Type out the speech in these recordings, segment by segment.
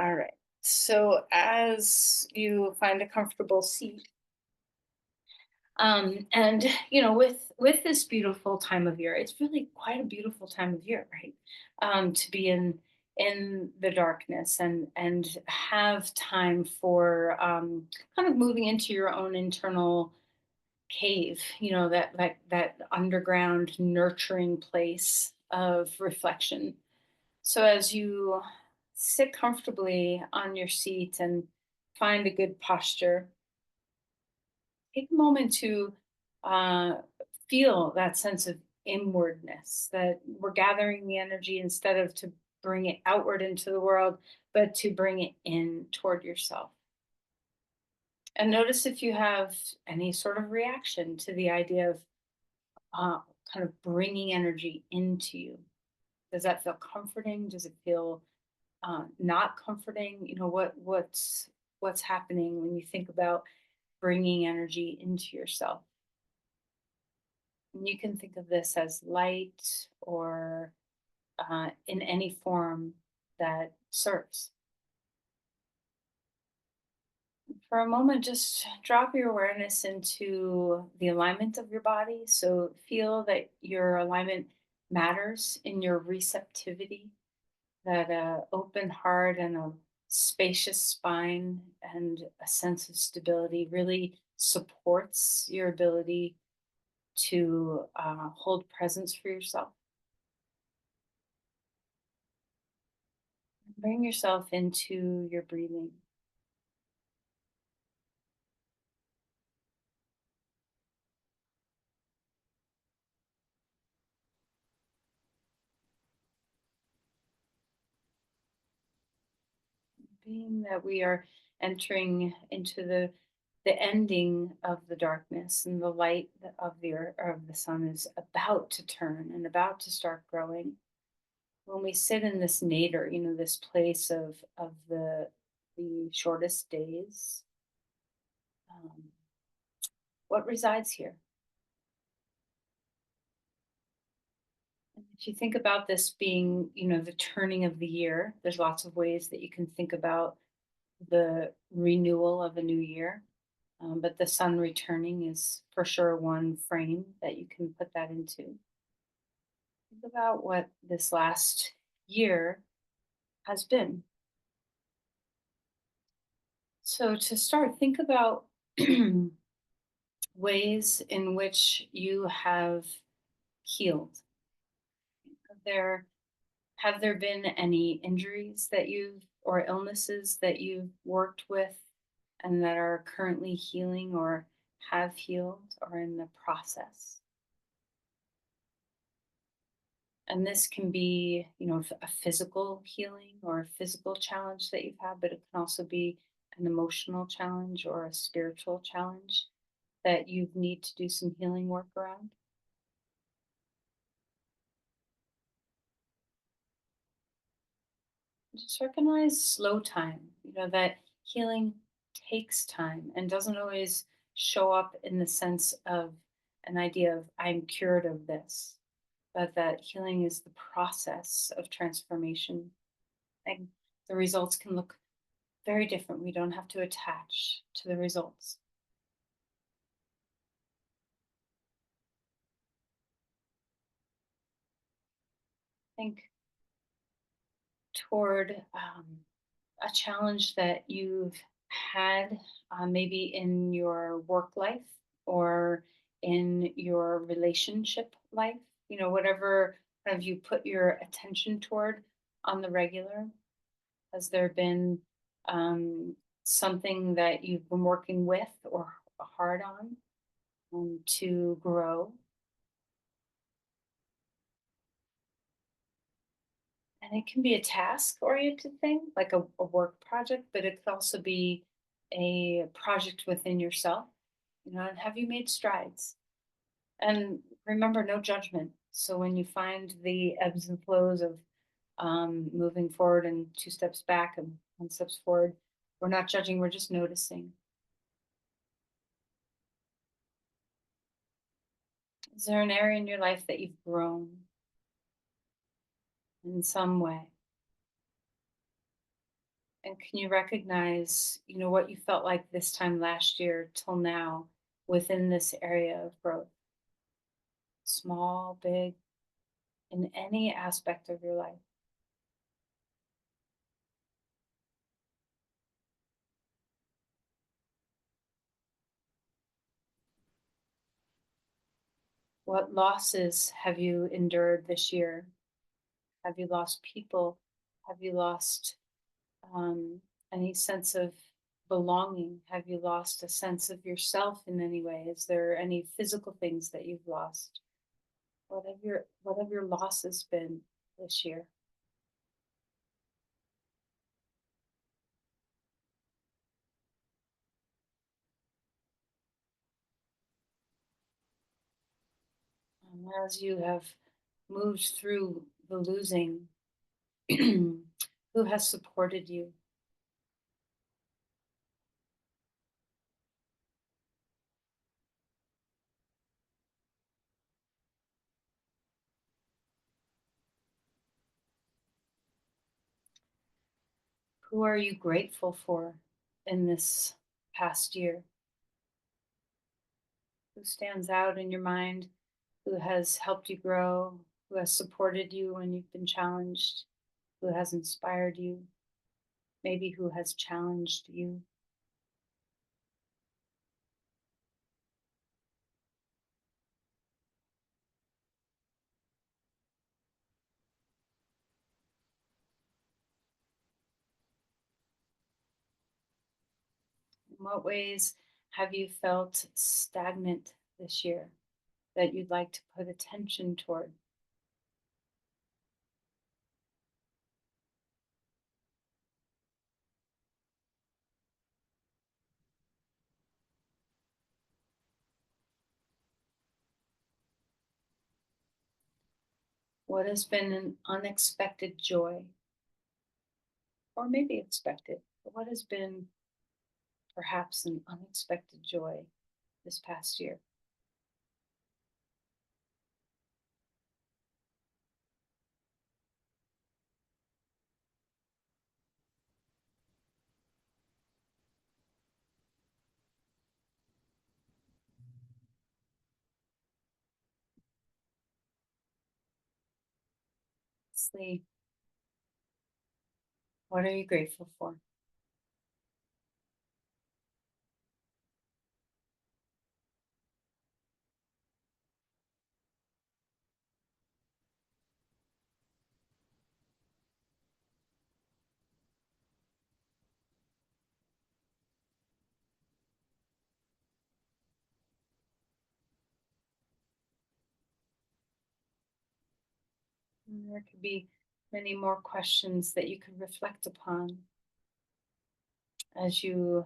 All right. So as you find a comfortable seat, and with this beautiful time of year, it's really quite a beautiful time of year, right? To be in the darkness and have time for kind of moving into your own internal cave, that underground nurturing place of reflection. So as you sit comfortably on your seat and find a good posture, take a moment to uh, feel that sense of inwardness, that we're gathering the energy instead of to bring it outward into the world, but to bring it in toward yourself. And notice if you have any sort of reaction to the idea of uh, kind of bringing energy into you. Does that feel comforting? Does it feel not comforting? What's happening when you think about bringing energy into yourself. And you can think of this as light or in any form that serves. For a moment, just drop your awareness into the alignment of your body. So feel that your alignment matters in your receptivity, that open heart and a spacious spine and a sense of stability really supports your ability to hold presence for yourself. Bring yourself into your breathing, being that we are entering into the ending of the darkness and the light of the earth, or of the sun is about to turn and about to start growing. When we sit in this nadir, this place of the shortest days, um, what resides here? And if you think about this being, the turning of the year, there's lots of ways that you can think about the renewal of a new year. But the sun returning is for sure one frame that you can put that into. Think about what this last year has been. So to start, think about ways in which you have healed. There have there been any injuries that you've or illnesses that you've worked with and that are currently healing or have healed or in the process? And this can be, a physical healing or a physical challenge that you've had, but it can also be an emotional challenge or a spiritual challenge that you need to do some healing work around. Just recognize slow time, that healing takes time and doesn't always show up in the sense of an idea of I'm cured of this, but that healing is the process of transformation. And the results can look very different. We don't have to attach to the results. Think toward a challenge that you've had, maybe in your work life or in your relationship life, whatever kind of you put your attention toward on the regular. Has there been um, something that you've been working with or hard on to grow? And it can be a task oriented thing, like a work project, but it could also be a project within yourself, and have you made strides? And remember, no judgment. So when you find the ebbs and flows of moving forward and two steps back and one steps forward, we're not judging, we're just noticing. Is there an area in your life that you've grown in some way? And can you recognize, what you felt like this time last year till now within this area of growth? Small, big, in any aspect of your life. What losses have you endured this year? Have you lost people? Have you lost um, any sense of belonging? Have you lost a sense of yourself in any way? Is there any physical things that you've lost? What have your losses been this year? As you have moved through the losing, who has supported you? Who are you grateful for in this past year? Who stands out in your mind? Who has helped you grow? Who has supported you when you've been challenged? Who has inspired you? Maybe who has challenged you? In what ways have you felt stagnant this year that you'd like to put attention toward? What has been an unexpected joy, or maybe expected, but what has been perhaps an unexpected joy this past year? Sleep. What are you grateful for? And there could be many more questions that you could reflect upon as you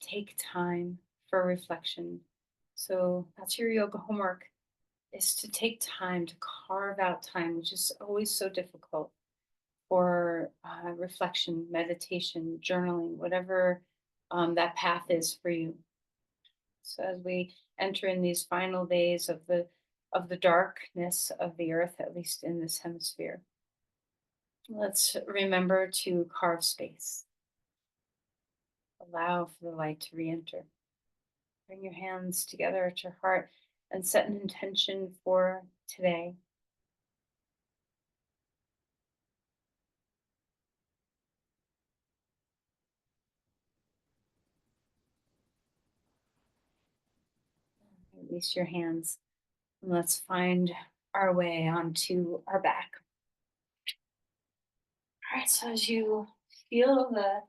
take time for reflection. So that's your yoga homework, is to take time to carve out time, which is always so difficult, for reflection, meditation, journaling, whatever that path is for you. So as we enter in these final days of the darkness of the earth, at least in this hemisphere, let's remember to carve space, allow for the light to re-enter. Bring your hands together at your heart and set an intention for today. Release your hands and let's find our way onto our back. All right, so as you feel the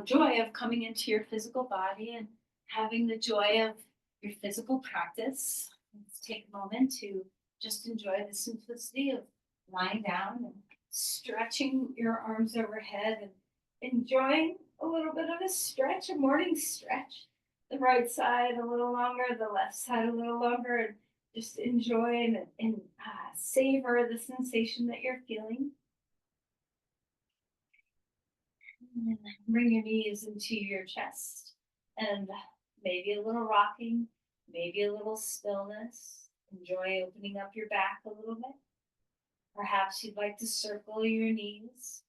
joy of coming into your physical body and having the joy of your physical practice, let's take a moment to just enjoy the simplicity of lying down and stretching your arms overhead and enjoying a little bit of a stretch, a morning stretch. The right side a little longer, the left side a little longer, and just enjoy and savor the sensation that you're feeling. And bring your knees into your chest and maybe a little rocking, maybe a little stillness. Enjoy opening up your back a little bit. Perhaps you'd like to circle your knees.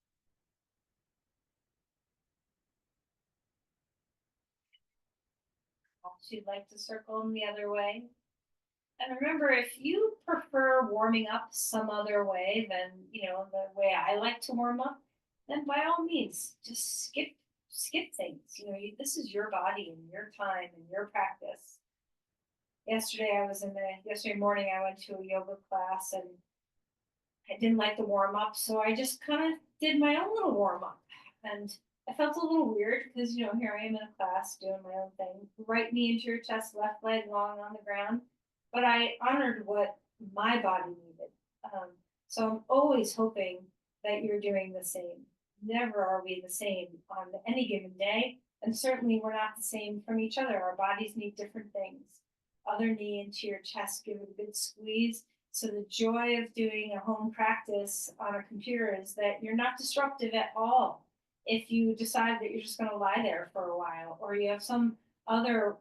So you'd like to circle them the other way. And remember, if you prefer warming up some other way than, the way I like to warm up, then by all means, just skip things. This is your body and your time and your practice. Yesterday morning I went to a yoga class and I didn't like the warm up, so I just kind of did my own little warm up. And I felt a little weird because, here I am in a class doing my own thing. Right knee into your chest, left leg long on the ground. But I honored what my body needed. Um, so I'm always hoping that you're doing the same. Never are we the same on any given day. And certainly we're not the same from each other. Our bodies need different things. Other knee into your chest, give it a good squeeze. So the joy of doing a home practice on a computer is that you're not disruptive at all. If you decide that you're just going to lie there for a while, or you have some other,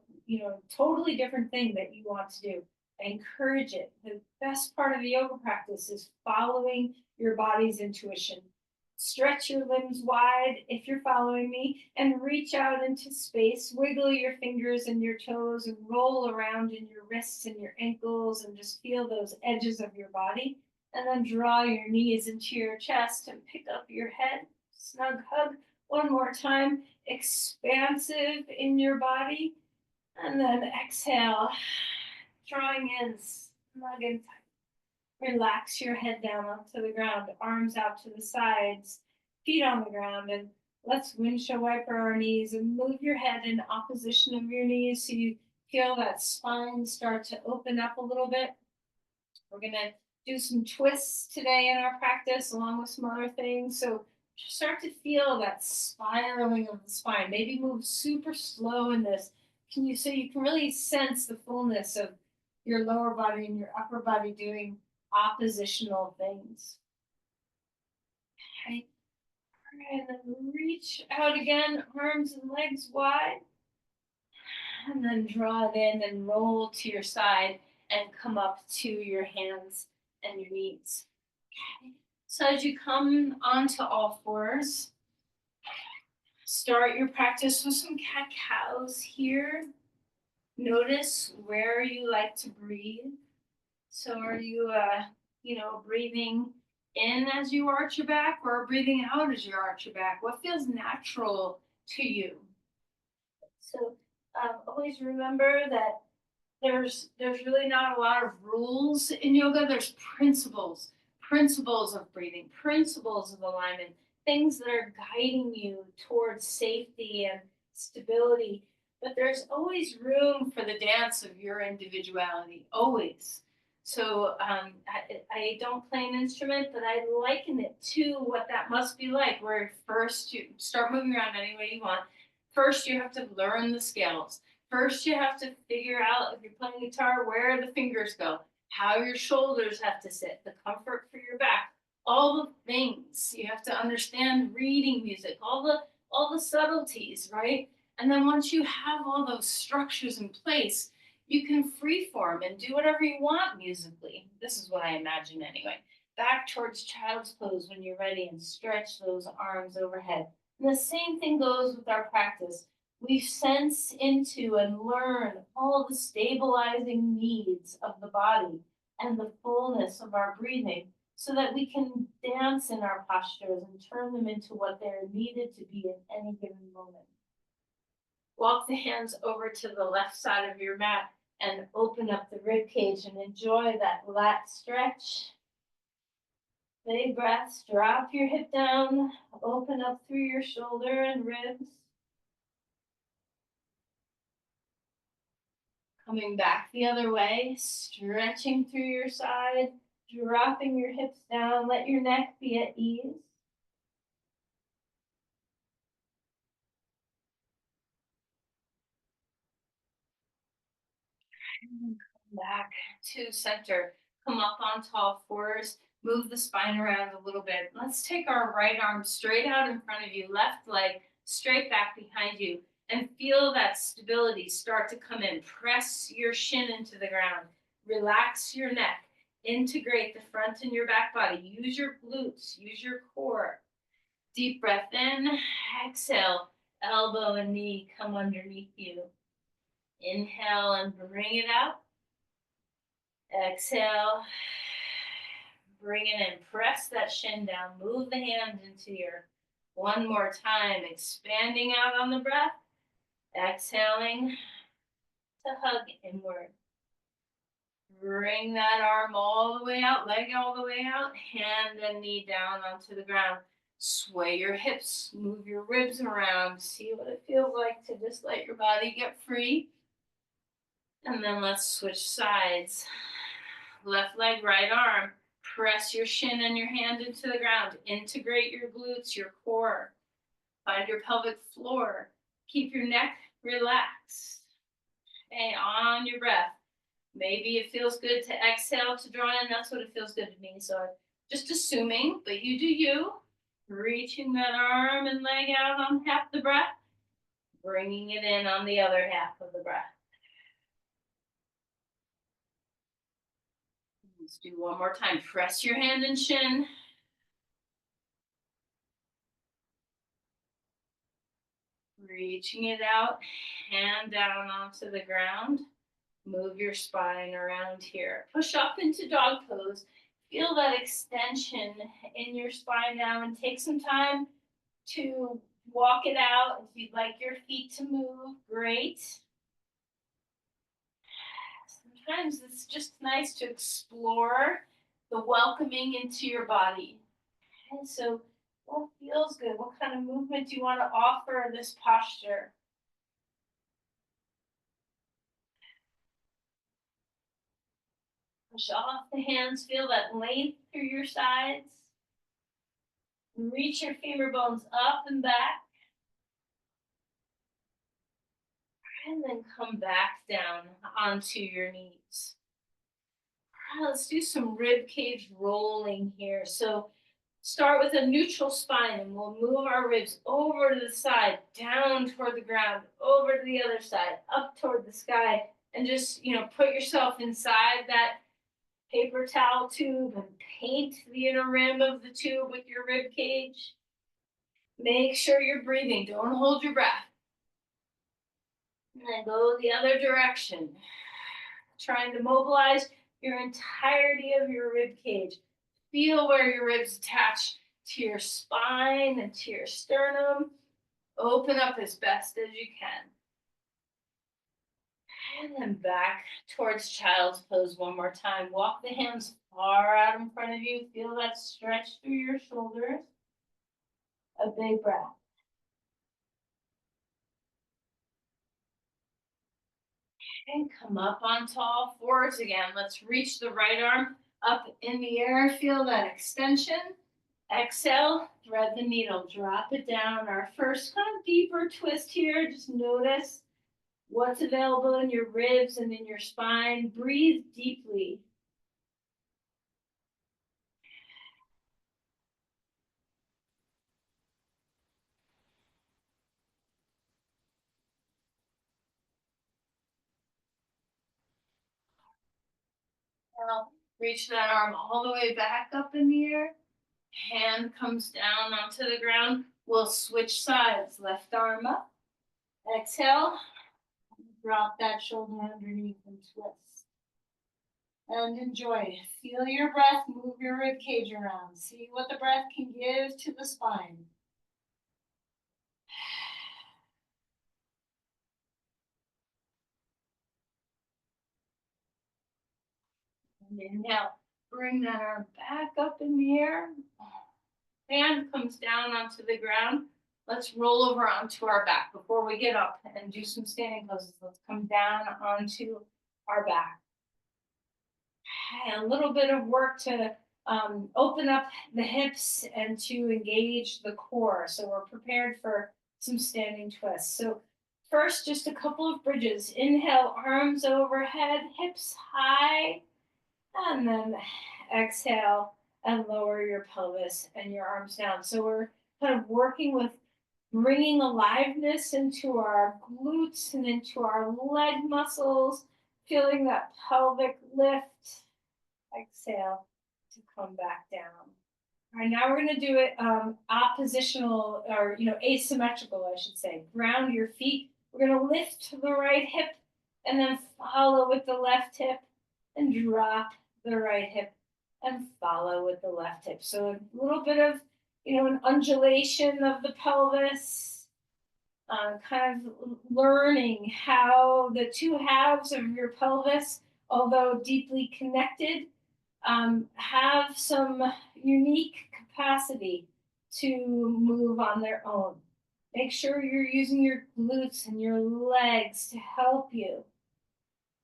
totally different thing that you want to do, I encourage it. The best part of the yoga practice is following your body's intuition. Stretch your limbs wide if you're following me and reach out into space. Wiggle your fingers and your toes and roll around in your wrists and your ankles and just feel those edges of your body. And then draw your knees into your chest and pick up your head. Snug hug one more time. Expansive in your body. And then exhale, drawing in snug and tight. Relax your head down onto the ground, arms out to the sides, feet on the ground, and let's windshield wiper our knees and move your head in opposition of your knees so you feel that spine start to open up a little bit. We're gonna do some twists today in our practice along with some other things. So just start to feel that spiraling of the spine. Maybe move super slow in this. So you can really sense the fullness of your lower body and your upper body doing oppositional things. Okay. All right, and then reach out again, arms and legs wide. And then draw it in and roll to your side and come up to your hands and your knees. Okay. So as you come onto all fours, start your practice with some cat-cows here. Notice where you like to breathe. So are you, breathing in as you arch your back or breathing out as you arch your back? What feels natural to you? So always remember that there's really not a lot of rules in yoga. There's principles of breathing, principles of alignment, things that are guiding you towards safety and stability. But there's always room for the dance of your individuality, always. So I don't play an instrument, but I liken it to what that must be like, where first you start moving around any way you want. First, you have to learn the scales. First, you have to figure out, if you're playing guitar, where the fingers go, how your shoulders have to sit, the comfort for your back, all the things. You have to understand reading music, all the subtleties, right? And then once you have all those structures in place, you can freeform and do whatever you want musically. This is what I imagine anyway. Back towards child's pose when you're ready and stretch those arms overhead. And the same thing goes with our practice. We sense into and learn all the stabilizing needs of the body and the fullness of our breathing so that we can dance in our postures and turn them into what they're needed to be in any given moment. Walk the hands over to the left side of your mat and open up the rib cage and enjoy that lat stretch. Big breaths, drop your hip down, open up through your shoulder and ribs. Coming back the other way, stretching through your side, dropping your hips down, let your neck be at ease. Come back to center. Come up on all fours. Move the spine around a little bit. Let's take our right arm straight out in front of you, left leg straight back behind you, and feel that stability start to come in. Press your shin into the ground. Relax your neck. Integrate the front and your back body. Use your glutes. Use your core. Deep breath in. Exhale. Elbow and knee come underneath you. Inhale and bring it out. Exhale. Bring it in. Press that shin down. Move the hand into your one more time. Expanding out on the breath. Exhaling to hug inward. Bring that arm all the way out, leg all the way out, hand and knee down onto the ground. Sway your hips, move your ribs around. See what it feels like to just let your body get free. And then let's switch sides. Left leg, right arm. Press your shin and your hand into the ground. Integrate your glutes, your core. Find your pelvic floor. Keep your neck relaxed. Okay, on your breath. Maybe it feels good to exhale to draw in. That's what it feels good to me. So just assuming, but you do you. Reaching that arm and leg out on half the breath. Bringing it in on the other half of the breath. Let's do one more time. Press your hand and shin. Reaching it out, hand down onto the ground. Move your spine around here. Push up into dog pose. Feel that extension in your spine now and take some time to walk it out. If you'd like your feet to move, great. Sometimes it's just nice to explore the welcoming into your body. Okay, so what feels good? What kind of movement do you want to offer this posture? Push off the hands, feel that length through your sides. Reach your femur bones up and back. And then come back down onto your knees. Let's do some rib cage rolling here. So start with a neutral spine and we'll move our ribs over to the side, down toward the ground, over to the other side, up toward the sky, and just, put yourself inside that paper towel tube and paint the inner rim of the tube with your rib cage. Make sure you're breathing. Don't hold your breath. And then go the other direction. Trying to mobilize your entirety of your rib cage. Feel where your ribs attach to your spine and to your sternum. Open up as best as you can. And then back towards child's pose one more time. Walk the hands far out in front of you. Feel that stretch through your shoulders. A big breath. And come up onto all fours again. Let's reach the right arm up in the air. Feel that extension. Exhale, thread the needle, drop it down. Our first kind of deeper twist here. Just notice what's available in your ribs and in your spine. Breathe deeply. Now, reach that arm all the way back up in the air. Hand comes down onto the ground. We'll switch sides. Left arm up. Exhale. Drop that shoulder underneath and twist. And enjoy. Feel your breath. Move your rib cage around. See what the breath can give to the spine. And inhale. Bring that arm back up in the air. Hand comes down onto the ground. Let's roll over onto our back before we get up and do some standing poses. Let's come down onto our back. And a little bit of work to open up the hips and to engage the core. So we're prepared for some standing twists. So first, just a couple of bridges. Inhale, arms overhead, hips high. And then exhale and lower your pelvis and your arms down. So we're kind of working with bringing aliveness into our glutes and into our leg muscles, feeling that pelvic lift. Exhale to come back down. All right, now we're going to do it oppositional or asymmetrical, I should say. Ground your feet. We're going to lift the right hip and then follow with the left hip and drop the right hip and follow with the left hip. So a little bit of, an undulation of the pelvis, kind of learning how the two halves of your pelvis, although deeply connected, have some unique capacity to move on their own. Make sure you're using your glutes and your legs to help you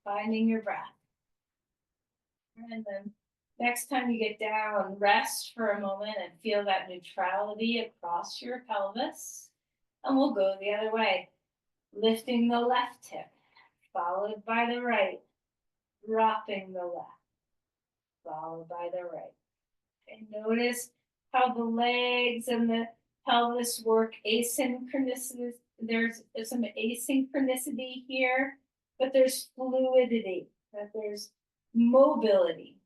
finding your breath. And then next time you get down, rest for a moment and feel that neutrality across your pelvis. And we'll go the other way, lifting the left hip, followed by the right, dropping the left, followed by the right. And notice how the legs and the pelvis work asynchronously. There's some asynchronicity here, but there's fluidity, that there's mobility.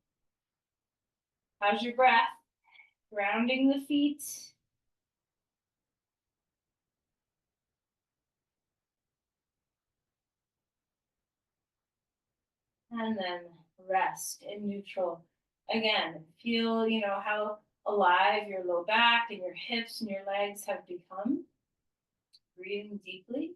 How's your breath? Grounding the feet. And then rest in neutral. Again, feel, how alive your low back and your hips and your legs have become. Breathing deeply.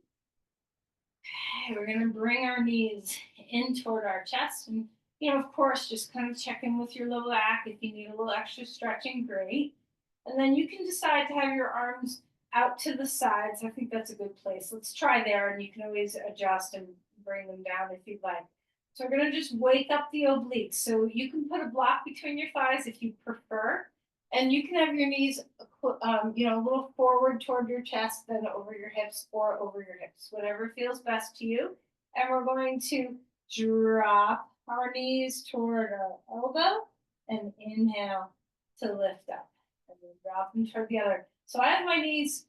Okay, we're gonna bring our knees in toward our chest and, of course, just kind of check in with your low back. If you need a little extra stretching, great. And then you can decide to have your arms out to the sides. I think that's a good place. Let's try there, and you can always adjust and bring them down if you'd like. So we're gonna just wake up the obliques. So you can put a block between your thighs if you prefer, and you can have your knees, a little forward toward your chest, then over your hips or over your hips, whatever feels best to you. And we're going to drop our knees toward our elbow and inhale to lift up. And then drop them toward the other. So I have my knees,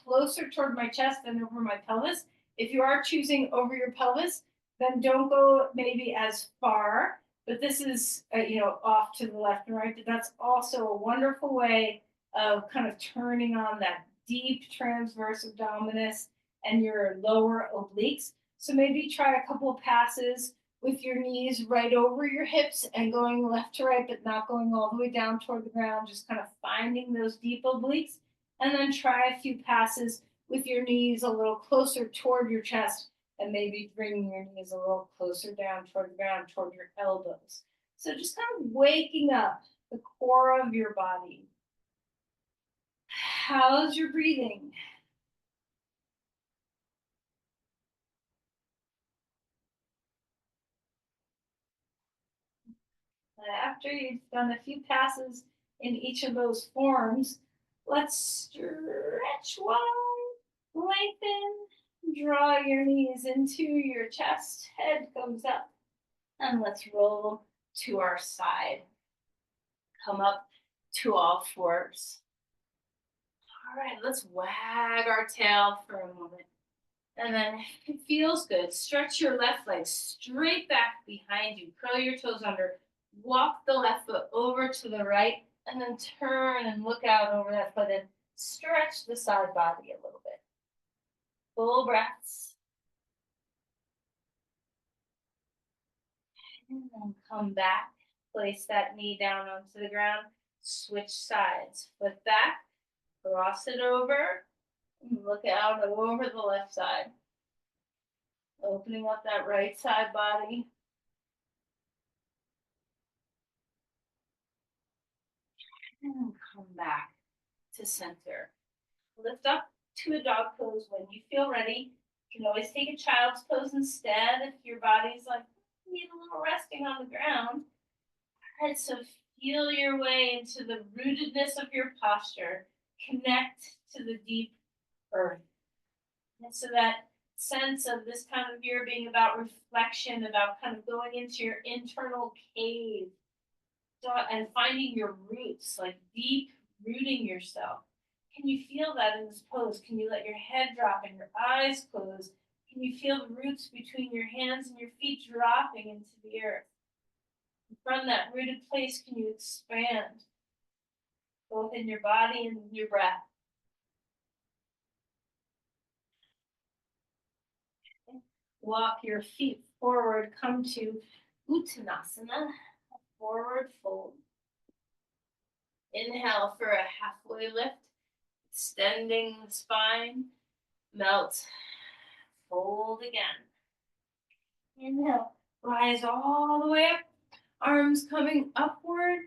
closer toward my chest than over my pelvis. If you are choosing over your pelvis, then don't go maybe as far, but this is, off to the left and right. But that's also a wonderful way of kind of turning on that deep transverse abdominis and your lower obliques. So maybe try a couple of passes with your knees right over your hips and going left to right, but not going all the way down toward the ground, just kind of finding those deep obliques. And then try a few passes with your knees a little closer toward your chest and maybe bringing your knees a little closer down toward the ground, toward your elbows. So just kind of waking up the core of your body. How's your breathing? After you've done a few passes in each of those forms, let's stretch wide, lengthen, draw your knees into your chest, head comes up, and let's roll to our side. Come up to all fours. All right, let's wag our tail for a moment. And then if it feels good, stretch your left leg straight back behind you. Curl your toes under. Walk the left foot over to the right, and then turn and look out over that foot and stretch the side body a little bit. Full breaths. And then come back. Place that knee down onto the ground. Switch sides. Foot back. Cross it over. And look out over the left side. Opening up that right side body. And come back to center. Lift up to a dog pose when you feel ready. You can always take a child's pose instead if your body's like, need a little resting on the ground. All right, so feel your way into the rootedness of your posture. Connect to the deep earth. And so that sense of this time of year being about reflection, about kind of going into your internal cave and finding your roots, like deep rooting yourself. Can you feel that in this pose? Can you let your head drop and your eyes close? Can you feel the roots between your hands and your feet dropping into the earth? From that rooted place, can you expand both in your body and in your breath? Walk your feet forward, come to Uttanasana, forward fold. Inhale for a halfway lift, extending the spine, melt, fold again. Inhale, rise all the way up, arms coming upward.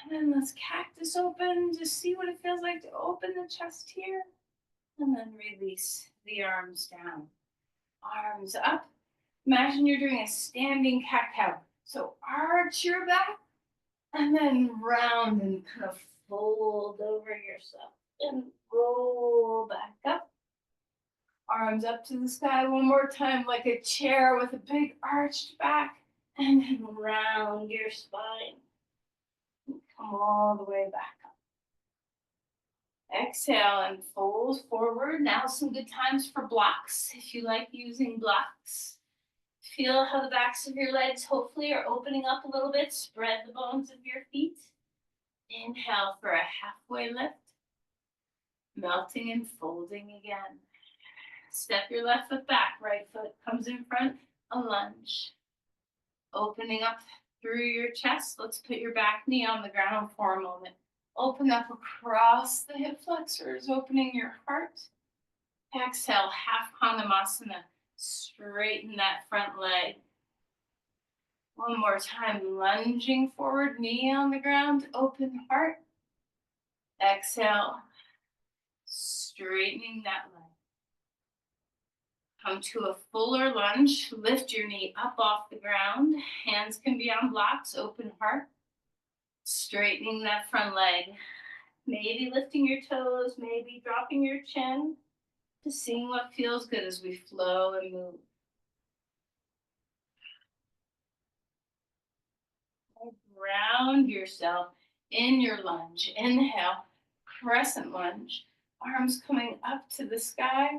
And then let's cactus open, just see what it feels like to open the chest here. And then release the arms down. Arms up. Imagine you're doing a standing cat-cow. So arch your back and then round and kind of fold over yourself and roll back up. Arms up to the sky one more time like a chair with a big arched back, and then round your spine. Come all the way back up. Exhale and fold forward. Now some good times for blocks if you like using blocks. Feel how the backs of your legs hopefully are opening up a little bit. Spread the bones of your feet. Inhale for a halfway lift. Melting and folding again. Step your left foot back, right foot comes in front, a lunge. Opening up through your chest. Let's put your back knee on the ground for a moment. Open up across the hip flexors, opening your heart. Exhale, half Kondamasana. Straighten that front leg. One more time, lunging forward, knee on the ground, open heart. Exhale, straightening that leg. Come to a fuller lunge. Lift your knee up off the ground. Hands can be on blocks, open heart. Straightening that front leg. Maybe lifting your toes, maybe dropping your chin. Just seeing what feels good as we flow and move. Ground yourself in your lunge. Inhale, crescent lunge. Arms coming up to the sky.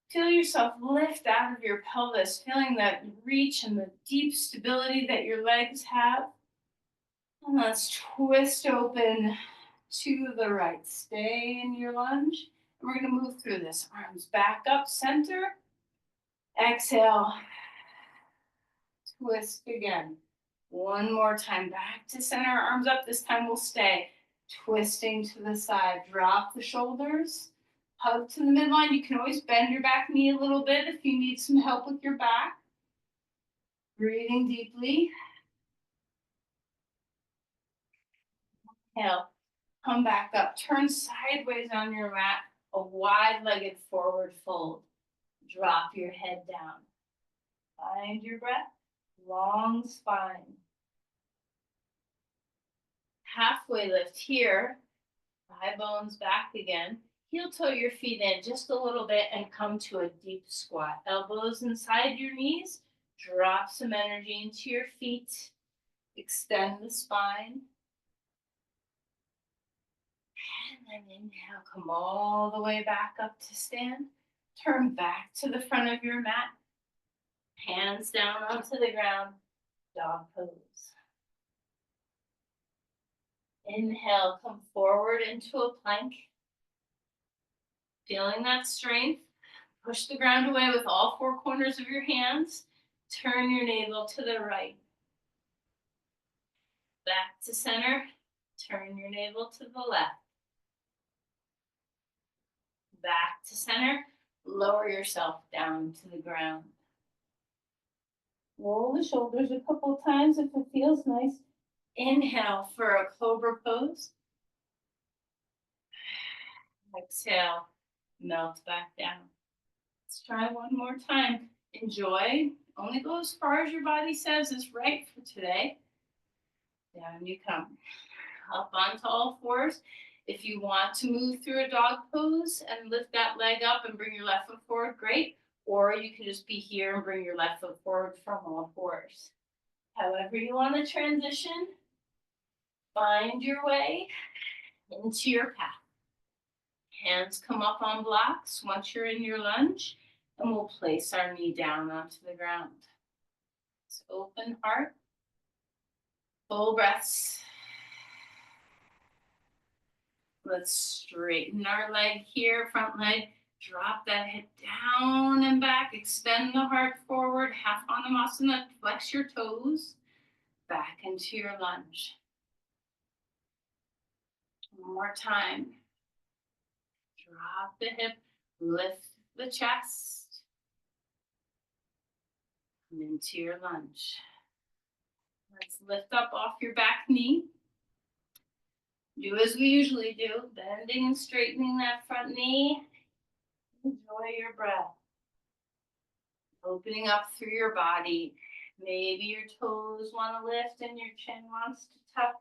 Feel yourself lift out of your pelvis, feeling that reach and the deep stability that your legs have. And let's twist open to the right. Stay in your lunge. And we're going to move through this. Arms back up, center. Exhale. Twist again. One more time. Back to center. Arms up. This time we'll stay. Twisting to the side. Drop the shoulders. Hug to the midline. You can always bend your back knee a little bit if you need some help with your back. Breathing deeply. Inhale. Come back up. Turn sideways on your mat. A wide-legged forward fold. Drop your head down. Find your breath. Long spine. Halfway lift here. Thigh bones back again. Heel toe your feet in just a little bit and come to a deep squat. Elbows inside your knees. Drop some energy into your feet. Extend the spine. And then inhale, come all the way back up to stand. Turn back to the front of your mat. Hands down onto the ground. Dog pose. Inhale, come forward into a plank. Feeling that strength. Push the ground away with all four corners of your hands. Turn your navel to the right. Back to center. Turn your navel to the left. Back to center. Lower yourself down to the ground. Roll the shoulders a couple times if it feels nice. Inhale for a cobra pose. Exhale, melt back down. Let's try one more time. Enjoy. Only go as far as your body says is right for today. Down you come. Up onto all fours. If you want to move through a dog pose and lift that leg up and bring your left foot forward, great. Or you can just be here and bring your left foot forward from all fours. However you want to transition, find your way into your path. Hands come up on blocks once you're in your lunge, and we'll place our knee down onto the ground. So open heart, full breaths. Let's straighten our leg here, front leg. Drop that head down and back. Extend the heart forward. Half Anamasana. Flex your toes. Back into your lunge. One more time. Drop the hip. Lift the chest. Come into your lunge. Let's lift up off your back knee. Do as we usually do. Bending and straightening that front knee. Enjoy your breath. Opening up through your body. Maybe your toes want to lift and your chin wants to tuck.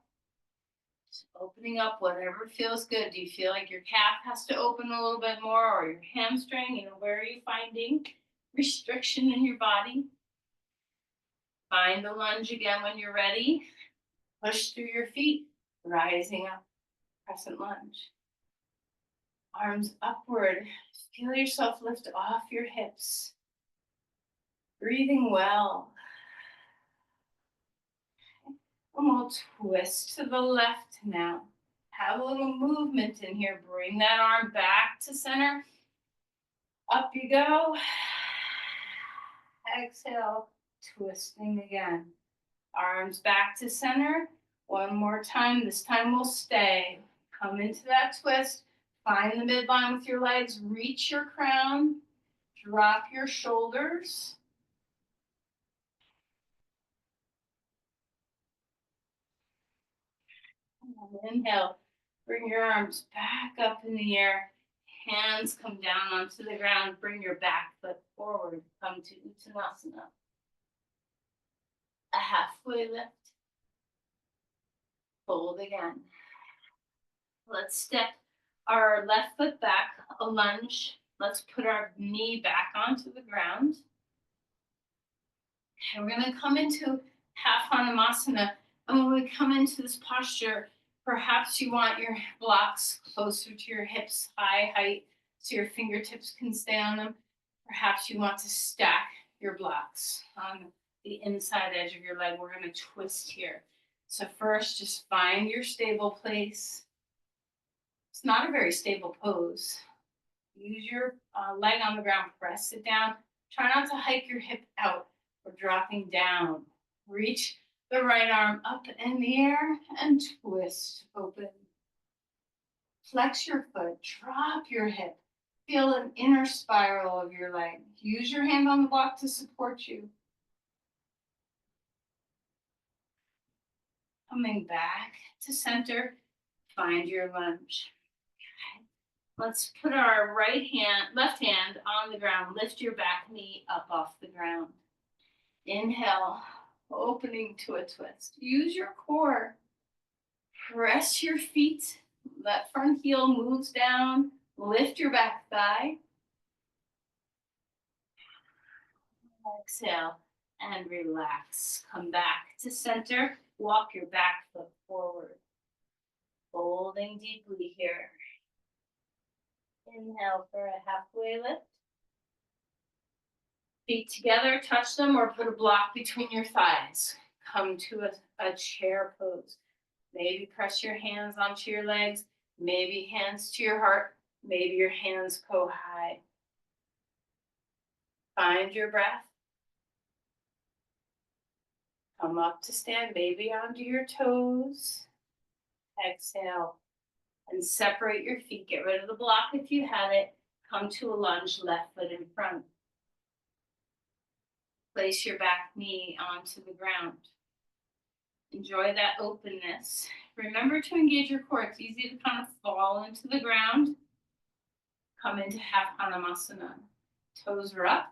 Just opening up whatever feels good. Do you feel like your calf has to open a little bit more, or your hamstring? You know, where are you finding restriction in your body? Find the lunge again when you're ready. Push through your feet, rising up, crescent lunge. Arms upward. Feel yourself lift off your hips. Breathing well. And we'll twist to the left now. Have a little movement in here. Bring that arm back to center. Up you go. Exhale, twisting again. Arms back to center. One more time. This time we'll stay. Come into that twist. Find the midline with your legs. Reach your crown. Drop your shoulders. And inhale. Bring your arms back up in the air. Hands come down onto the ground. Bring your back foot forward. Come to Uttanasana. A halfway lift. Fold again. Let's step our left foot back, a lunge. Let's put our knee back onto the ground. And we're going to come into half Anamasana. And when we come into this posture, perhaps you want your blocks closer to your hips, high height, so your fingertips can stay on them. Perhaps you want to stack your blocks on the inside edge of your leg. We're going to twist here. So first, just find your stable place. It's not a very stable pose. Use your leg on the ground, press it down. Try not to hike your hip out or dropping down. Reach the right arm up in the air and twist open. Flex your foot, drop your hip. Feel an inner spiral of your leg. Use your hand on the block to support you. Coming back to center, find your lunge. Okay. Let's put our left hand on the ground. Lift your back knee up off the ground. Inhale, opening to a twist. Use your core. Press your feet. That front heel moves down. Lift your back thigh. Exhale and relax. Come back to center. Walk your back foot forward. Folding deeply here. Inhale for a halfway lift. Feet together, touch them, or put a block between your thighs. Come to a chair pose. Maybe press your hands onto your legs. Maybe hands to your heart. Maybe your hands go high. Find your breath. Come up to stand, maybe onto your toes. Exhale. And separate your feet. Get rid of the block if you had it. Come to a lunge, left foot in front. Place your back knee onto the ground. Enjoy that openness. Remember to engage your core. It's easy to kind of fall into the ground. Come into half Anamasana. Toes are up.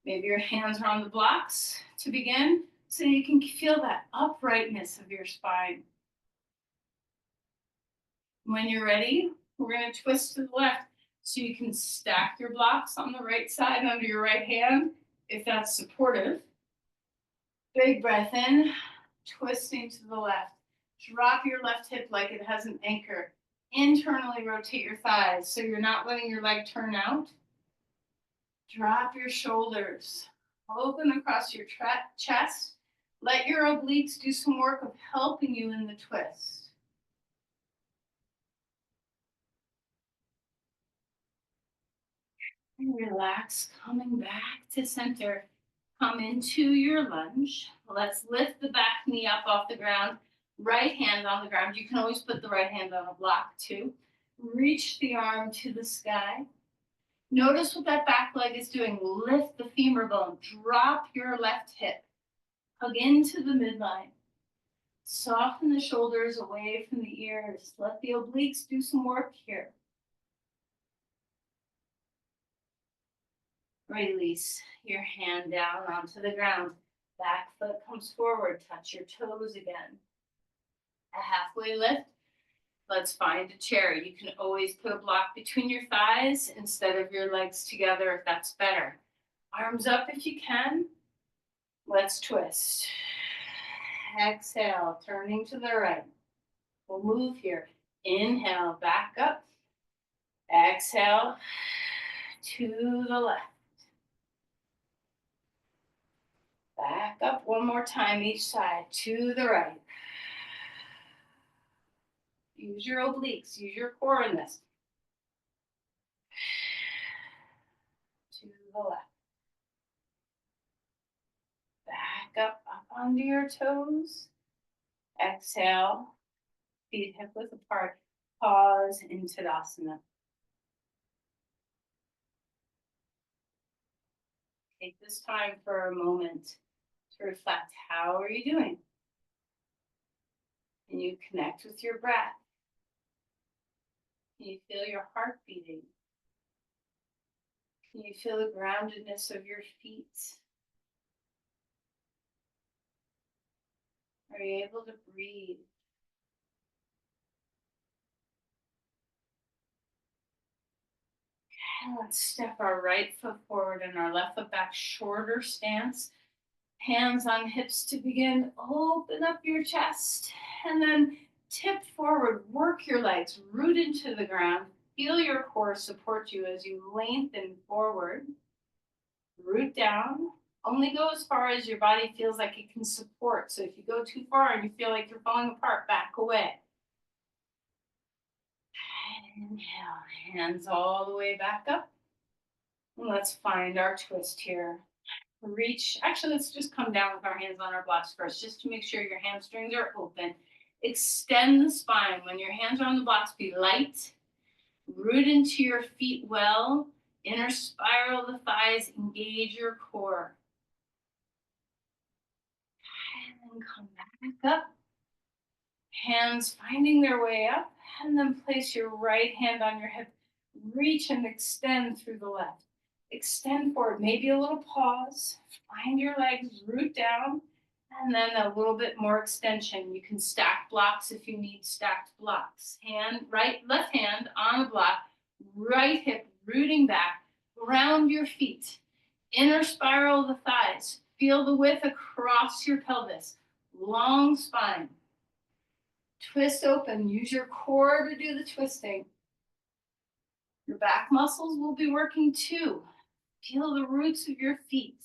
Maybe your hands are on the blocks to begin, so you can feel that uprightness of your spine. When you're ready, we're going to twist to the left so you can stack your blocks on the right side under your right hand, if that's supportive. Big breath in, twisting to the left. Drop your left hip like it has an anchor. Internally rotate your thighs so you're not letting your leg turn out. Drop your shoulders. Open across your chest. Let your obliques do some work of helping you in the twist. And relax, coming back to center. Come into your lunge. Let's lift the back knee up off the ground. Right hand on the ground. You can always put the right hand on a block too. Reach the arm to the sky. Notice what that back leg is doing. Lift the femur bone. Drop your left hip. Hug into the midline. Soften the shoulders away from the ears. Let the obliques do some work here. Release your hand down onto the ground. Back foot comes forward. Touch your toes again. A halfway lift. Let's find a chair. You can always put a block between your thighs instead of your legs together if that's better. Arms up if you can. Let's twist. Exhale, turning to the right. We'll move here. Inhale, back up. Exhale, to the left. Back up one more time each side, to the right. Use your obliques, use your core in this. To the left. Back up onto your toes. Exhale, feet hip width apart. Pause in Tadasana. Take this time for a moment to reflect. How are you doing? Can you connect with your breath? Can you feel your heart beating? Can you feel the groundedness of your feet? Are you able to breathe? And let's step our right foot forward and our left foot back, shorter stance. Hands on hips to begin. Open up your chest and then tip forward. Work your legs, root into the ground. Feel your core support you as you lengthen forward. Root down. Only go as far as your body feels like it can support. So if you go too far and you feel like you're falling apart, back away. Inhale, hands all the way back up. And let's find our twist here. Reach, actually, let's just come down with our hands on our blocks first, just to make sure your hamstrings are open. Extend the spine. When your hands are on the blocks, be light. Root into your feet well. Inner spiral the thighs, engage your core. And then come back up. Hands finding their way up, and then place your right hand on your hip. Reach and extend through the left. Extend forward, maybe a little pause. Find your legs, root down, and then a little bit more extension. You can stack blocks if you need stacked blocks. Left hand on the block, right hip rooting back. Ground your feet. Inner spiral the thighs. Feel the width across your pelvis. Long spine. Twist open. Use your core to do the twisting. Your back muscles will be working too. Feel the roots of your feet.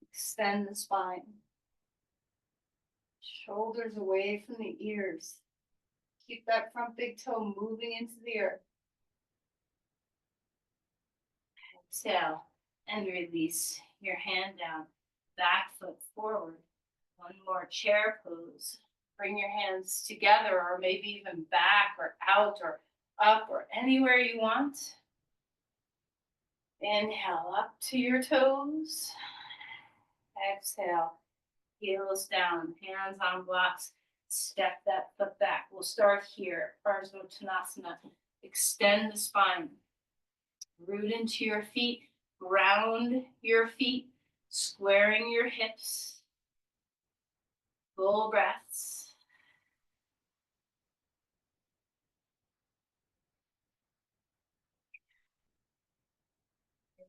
Extend the spine. Shoulders away from the ears. Keep that front big toe moving into the earth. Exhale and release your hand down. Back foot forward. One more chair pose. Bring your hands together, or maybe even back or out or up or anywhere you want. Inhale up to your toes. Exhale, heels down, hands on blocks. Step that foot back. We'll start here, Parsvottanasana. Extend the spine. Root into your feet. Ground your feet, squaring your hips. Full breaths.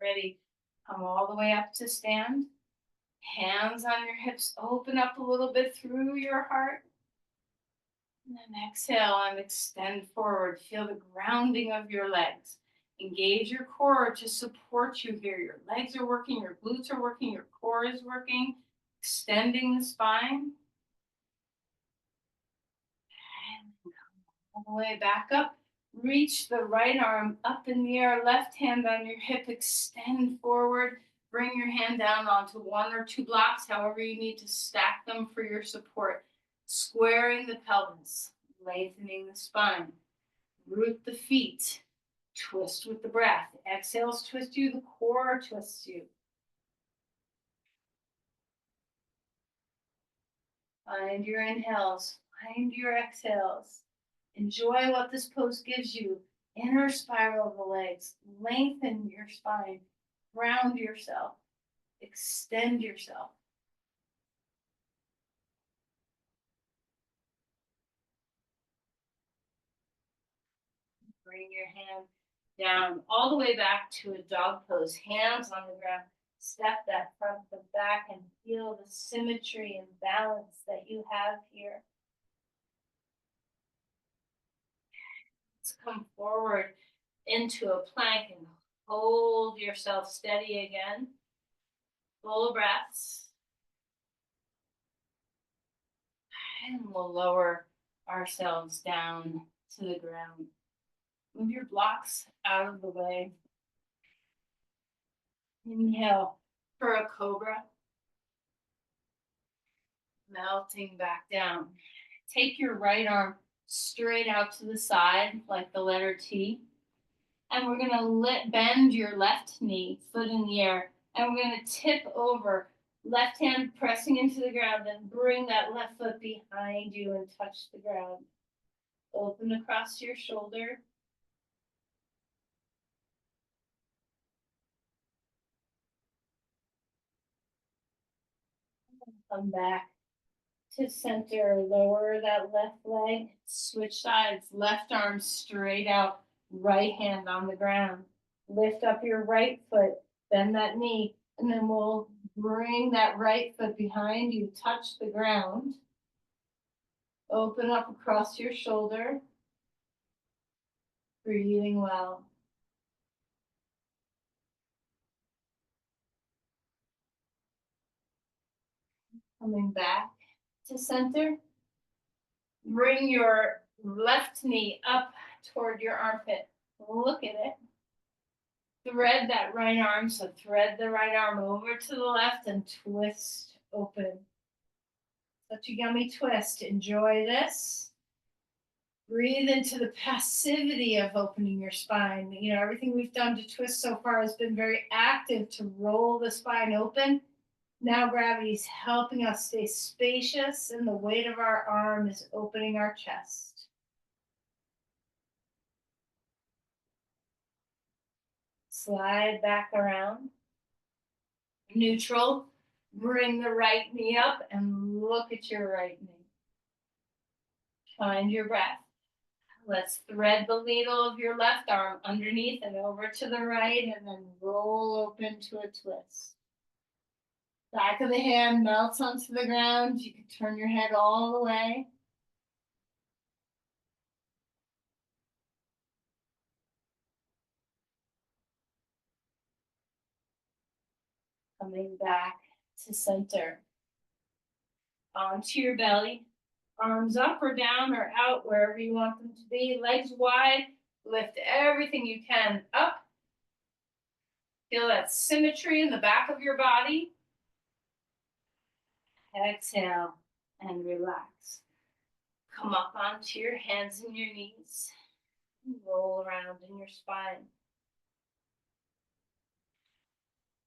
Ready, come all the way up to stand. Hands on your hips, open up a little bit through your heart. And then exhale and extend forward. Feel the grounding of your legs. Engage your core to support you here. Your legs are working, your glutes are working, your core is working. Extending the spine. And come all the way back up. Reach the right arm up in the air, left hand on your hip, extend forward. Bring your hand down onto one or two blocks, however you need to stack them for your support. Squaring the pelvis, lengthening the spine. Root the feet. Twist with the breath. Exhales twist you, the core twists you. Find your inhales, find your exhales. Enjoy what this pose gives you. Inner spiral of the legs. Lengthen your spine. Ground yourself. Extend yourself. Bring your hand down all the way back to a dog pose. Hands on the ground. Step that front foot back and feel the symmetry and balance that you have here. Let's come forward into a plank and hold yourself steady again. Full breaths. And we'll lower ourselves down to the ground. Move your blocks out of the way. Inhale for a cobra. Melting back down. Take your right arm straight out to the side like the letter T. And we're going to bend your left knee, foot in the air. And we're going to tip over, left hand pressing into the ground, then bring that left foot behind you and touch the ground. Open across your shoulder. Come back to center, lower that left leg, switch sides, left arm straight out, right hand on the ground. Lift up your right foot, bend that knee, and then we'll bring that right foot behind you, touch the ground. Open up across your shoulder. Breathing well. Coming back to center. Bring your left knee up toward your armpit. Look at it. Thread that right arm, so thread the right arm over to the left and twist open. Such a yummy twist. Enjoy this. Breathe into the passivity of opening your spine. You know, everything we've done to twist so far has been very active to roll the spine open. Now gravity's helping us stay spacious, and the weight of our arm is opening our chest. Slide back around. Neutral. Bring the right knee up and look at your right knee. Find your breath. Let's thread the needle of your left arm underneath and over to the right, and then roll open to a twist. Back of the hand melts onto the ground. You can turn your head all the way. Coming back to center. Onto your belly. Arms up or down or out, wherever you want them to be. Legs wide. Lift everything you can up. Feel that symmetry in the back of your body. Exhale and relax. Come up onto your hands and your knees. Roll around in your spine.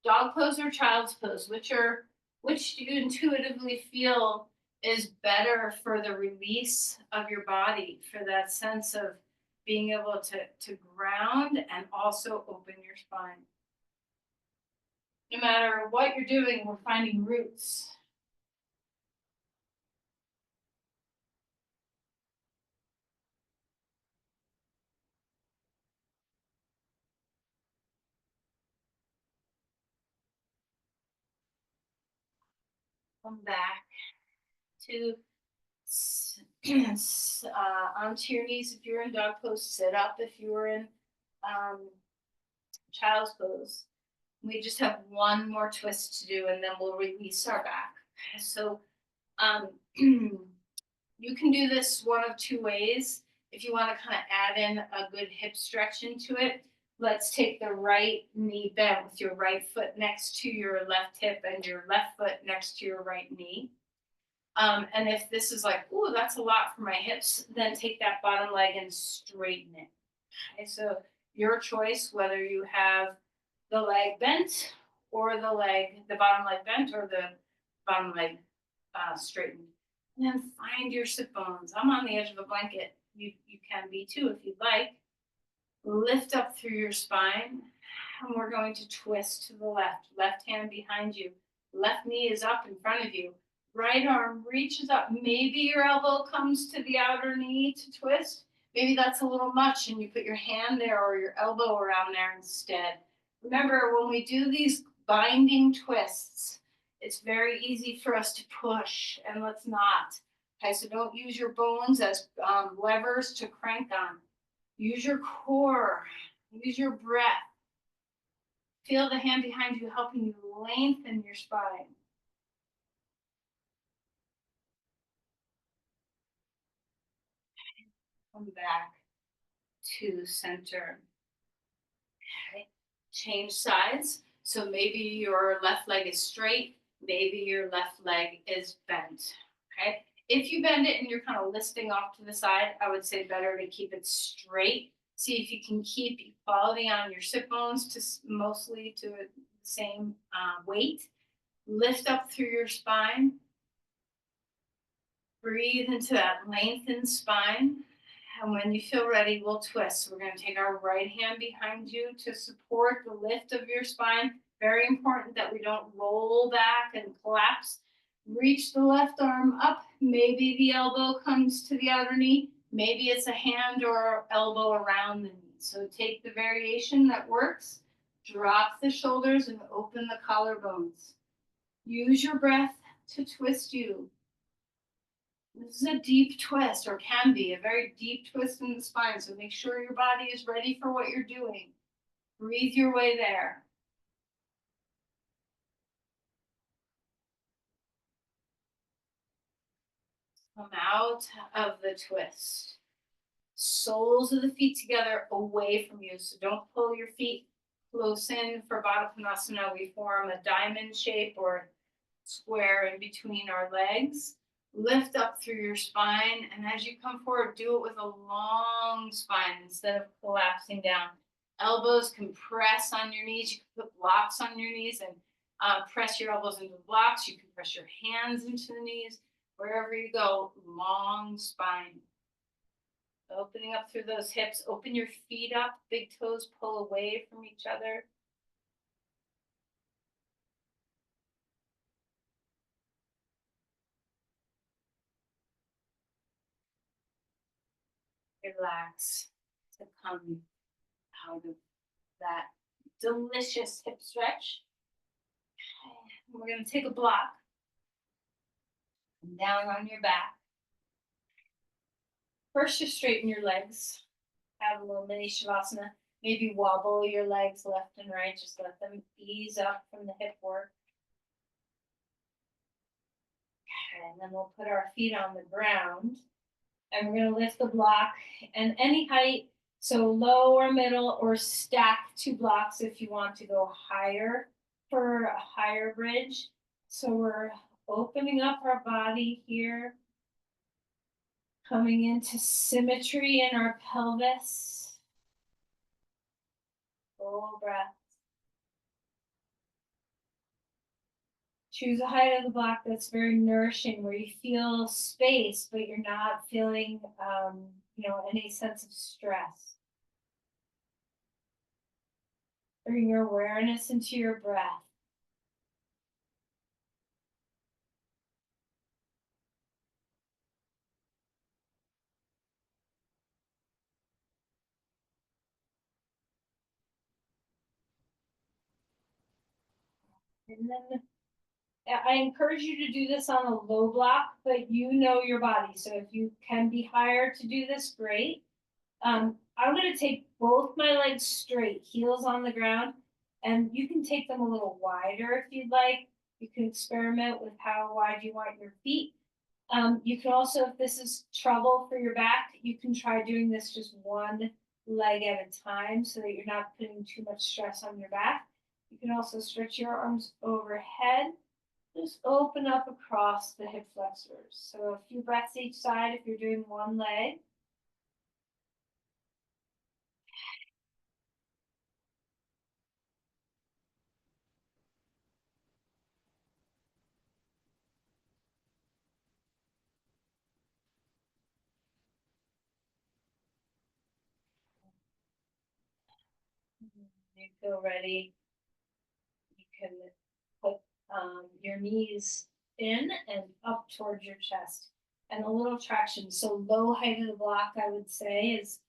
Dog pose or child's pose, which do you intuitively feel is better for the release of your body, for that sense of being able to ground and also open your spine? No matter what you're doing, we're finding roots. Come back to onto your knees if you're in dog pose. Sit up if you were in child's pose. We just have one more twist to do, and then we'll release our back. So you can do this one of two ways. If you want to kind of add in a good hip stretch into it, let's take the right knee bent with your right foot next to your left hip and your left foot next to your right knee. And if this is like, oh, that's a lot for my hips, then take that bottom leg and straighten it. Okay, so your choice whether you have the leg bent or the bottom leg bent or the bottom leg straightened. And then find your sit bones. I'm on the edge of a blanket. You can be too if you'd like. Lift up through your spine. And we're going to twist to the left. Left hand behind you. Left knee is up in front of you. Right arm reaches up. Maybe your elbow comes to the outer knee to twist. Maybe that's a little much and you put your hand there or your elbow around there instead. Remember, when we do these binding twists, it's very easy for us to push, and let's not. Okay, so don't use your bones as levers to crank on. Use your core, use your breath. Feel the hand behind you helping you lengthen your spine. Come back to center. Okay. Change sides. So maybe your left leg is straight, maybe your left leg is bent. Okay. If you bend it and you're kind of listing off to the side, I would say better to keep it straight. See if you can keep equality on your sit bones to mostly to the same weight. Lift up through your spine. Breathe into that lengthened spine. And when you feel ready, we'll twist. So we're going to take our right hand behind you to support the lift of your spine. Very important that we don't roll back and collapse. Reach the left arm up. Maybe the elbow comes to the outer knee. Maybe it's a hand or elbow around the knee. So take the variation that works. Drop the shoulders and open the collarbones. Use your breath to twist you. This is a deep twist, or can be a very deep twist in the spine. So make sure your body is ready for what you're doing. Breathe your way there. Come out of the twist. Soles of the feet together away from you. So don't pull your feet close in for Baddha Konasana. We form a diamond shape or square in between our legs. Lift up through your spine, and as you come forward, do it with a long spine instead of collapsing down. Elbows can press on your knees. You can put blocks on your knees and press your elbows into the blocks. You can press your hands into the knees. Wherever you go, long spine. Opening up through those hips. Open your feet up. Big toes pull away from each other. Relax to come out of that delicious hip stretch. We're going to take a block. Down on your back. First, just straighten your legs. Have a little mini shavasana. Maybe wobble your legs left and right. Just let them ease up from the hip work. Okay, and then we'll put our feet on the ground. And we're going to lift the block and any height. So low or middle, or stack two blocks if you want to go higher for a higher bridge. So we're opening up our body here, coming into symmetry in our pelvis. Full breath. Choose a height of the block that's very nourishing, where you feel space, but you're not feeling, any sense of stress. Bring your awareness into your breath. And then I encourage you to do this on a low block, but you know your body. So if you can be higher to do this, great. I'm going to take both my legs straight, heels on the ground, and you can take them a little wider if you'd like. You can experiment with how wide you want your feet. You can also, if this is trouble for your back, you can try doing this just one leg at a time so that you're not putting too much stress on your back. You can also stretch your arms overhead. Just open up across the hip flexors. So a few breaths each side if you're doing one leg. You feel ready. You can put your knees in and up towards your chest and a little traction. So low height of the block, I would say, is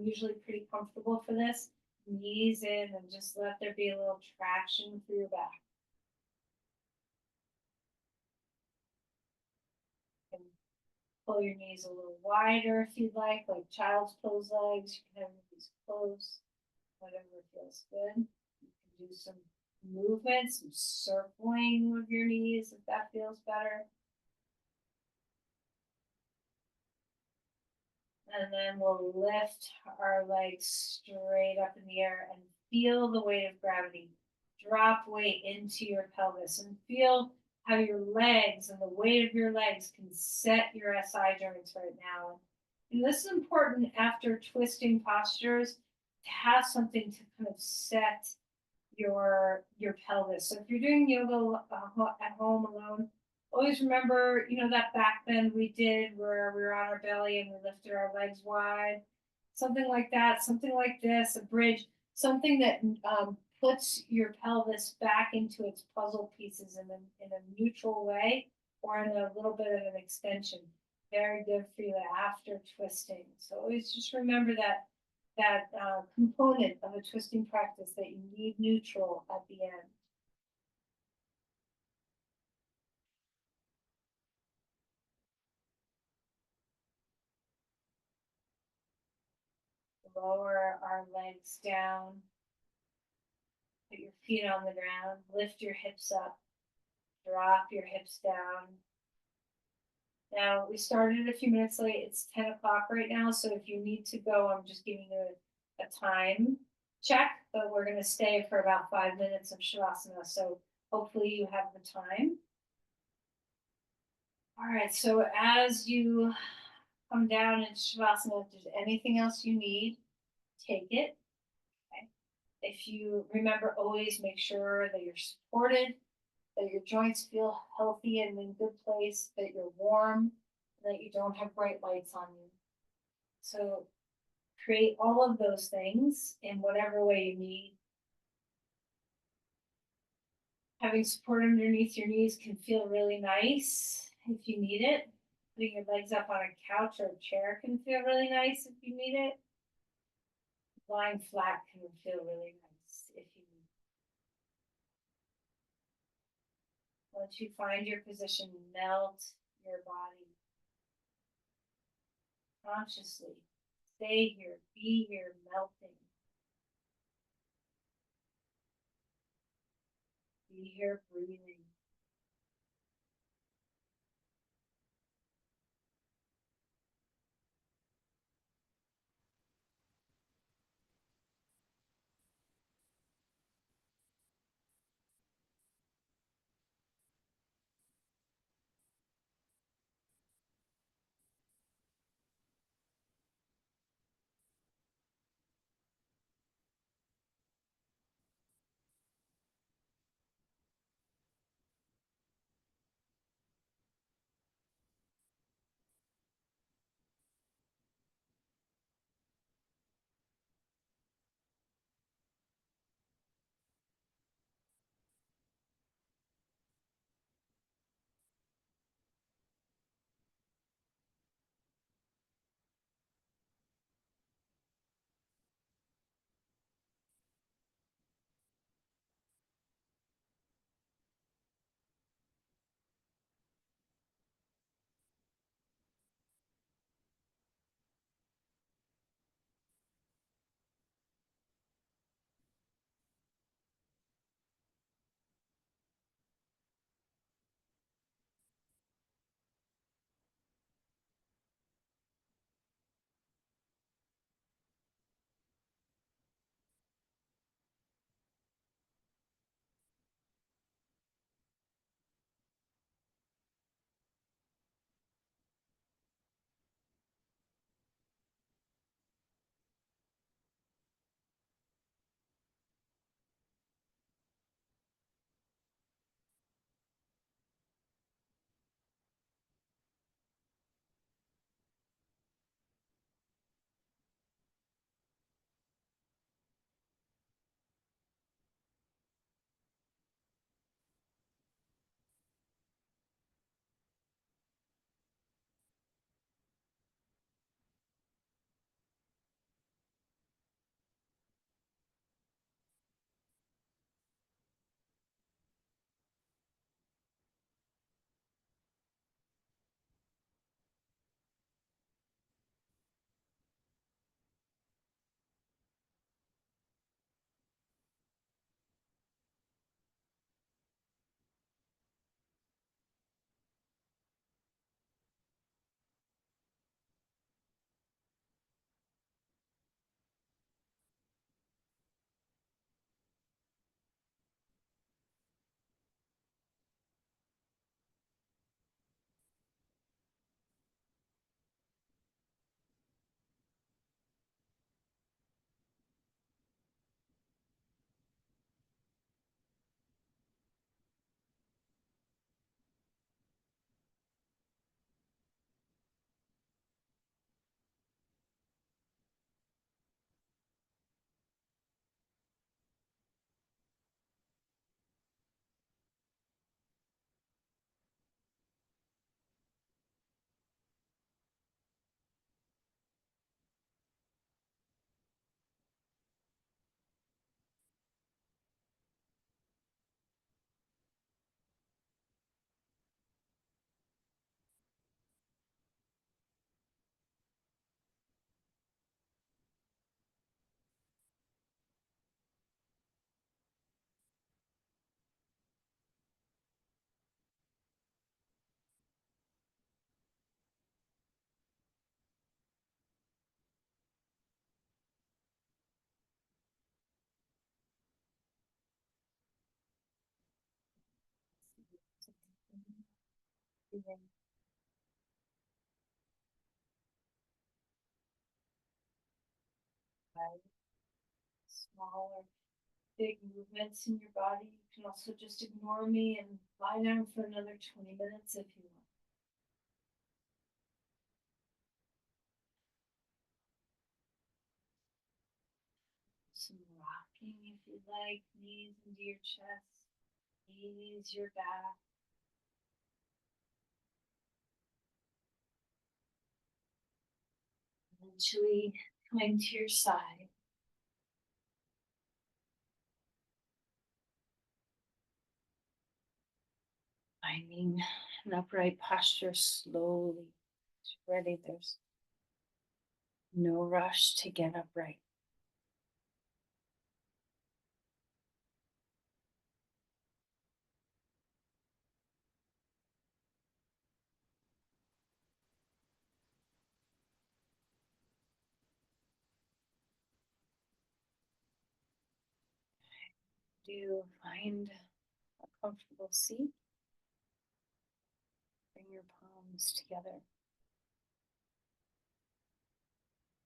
usually pretty comfortable for this. Knees in and just let there be a little traction through your back. You can pull your knees a little wider if you'd like child's pose legs. You can have your knees close, whatever feels good. You can do some movement, some circling with your knees if that feels better. And then we'll lift our legs straight up in the air and feel the weight of gravity drop weight into your pelvis and feel how your legs and the weight of your legs can set your SI joints right now. And this is important after twisting postures to have something to kind of set your pelvis. So if you're doing yoga at home alone, always remember, that back bend we did where we were on our belly and we lifted our legs wide, something like that, something like this, a bridge, something that puts your pelvis back into its puzzle pieces in a neutral way or in a little bit of an extension. Very good for you after twisting. So always just remember that component of a twisting practice that you need neutral at the end. Lower our legs down, put your feet on the ground, lift your hips up, drop your hips down. Now, we started a few minutes late. It's 10 o'clock right now. So if you need to go, I'm just giving you a time check, but we're going to stay for about 5 minutes of Shavasana. So hopefully you have the time. All right. So as you come down in Shavasana, if there's anything else you need, take it. Okay. If you remember, always make sure that you're supported, that your joints feel healthy and in good place, that you're warm, and that you don't have bright lights on you. So create all of those things in whatever way you need. Having support underneath your knees can feel really nice if you need it. Putting your legs up on a couch or a chair can feel really nice if you need it. Lying flat can feel really nice if you need. Once you find your position, melt your body consciously. Stay here, be here, melting. Be here, breathing. Breathing by small or big movements in your body. You can also just ignore me and lie down for another 20 minutes if you want. Some rocking if you like, knees into your chest, knees your back. Eventually coming to your side, finding an upright posture slowly. As you're ready, there's no rush to get upright. Do find a comfortable seat. Bring your palms together.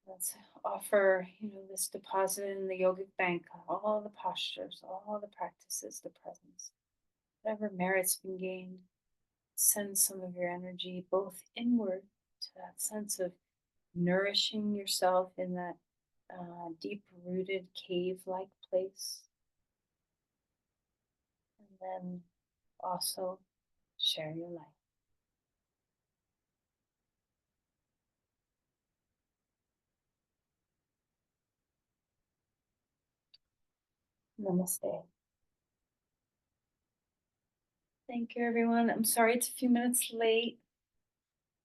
Let's offer, this deposit in the yogic bank, all the postures, all the practices, the presence, whatever merit's been gained. Send some of your energy both inward to that sense of nourishing yourself in that deep rooted cave like place. And then also share your light. Namaste. Thank you, everyone. I'm sorry it's a few minutes late.